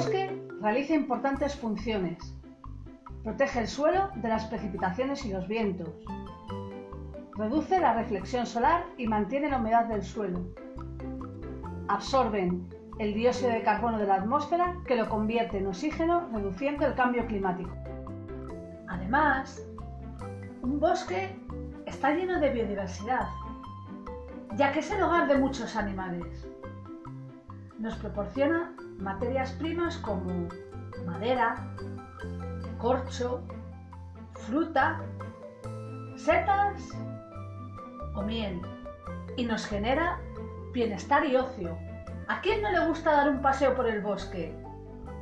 bosque realiza importantes funciones. Protege el suelo de las precipitaciones y los vientos. Reduce la reflexión solar y mantiene la humedad del suelo. Absorben el dióxido de carbono de la atmósfera, que lo convierte en oxígeno, reduciendo el cambio climático. Además, un bosque está lleno de biodiversidad, ya que es el hogar de muchos animales. Nos proporciona materias primas como madera, corcho, fruta, setas o miel, y nos genera bienestar y ocio. ¿A quién no le gusta dar un paseo por el bosque?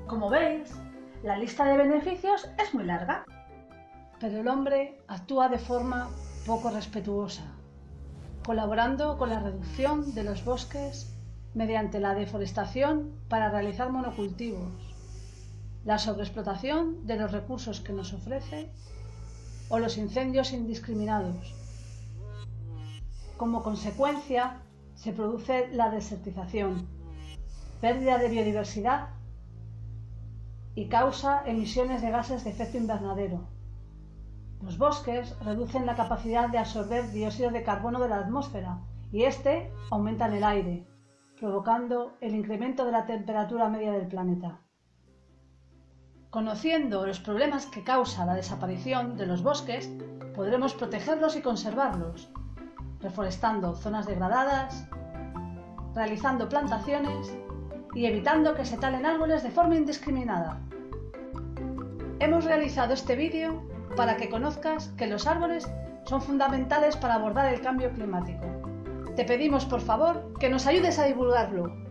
Como veis, la lista de beneficios es muy larga. Pero el hombre actúa de forma poco respetuosa, colaborando con la reducción de los bosques mediante la deforestación para realizar monocultivos, la sobreexplotación de los recursos que nos ofrece o los incendios indiscriminados. Como consecuencia, se produce la desertización, pérdida de biodiversidad y causa emisiones de gases de efecto invernadero. Los bosques reducen la capacidad de absorber dióxido de carbono de la atmósfera y este aumenta en el aire, provocando el incremento de la temperatura media del planeta. Conociendo los problemas que causa la desaparición de los bosques, podremos protegerlos y conservarlos, reforestando zonas degradadas, realizando plantaciones y evitando que se talen árboles de forma indiscriminada. Hemos realizado este vídeo para que conozcas que los árboles son fundamentales para abordar el cambio climático. Te pedimos por favor que nos ayudes a divulgarlo.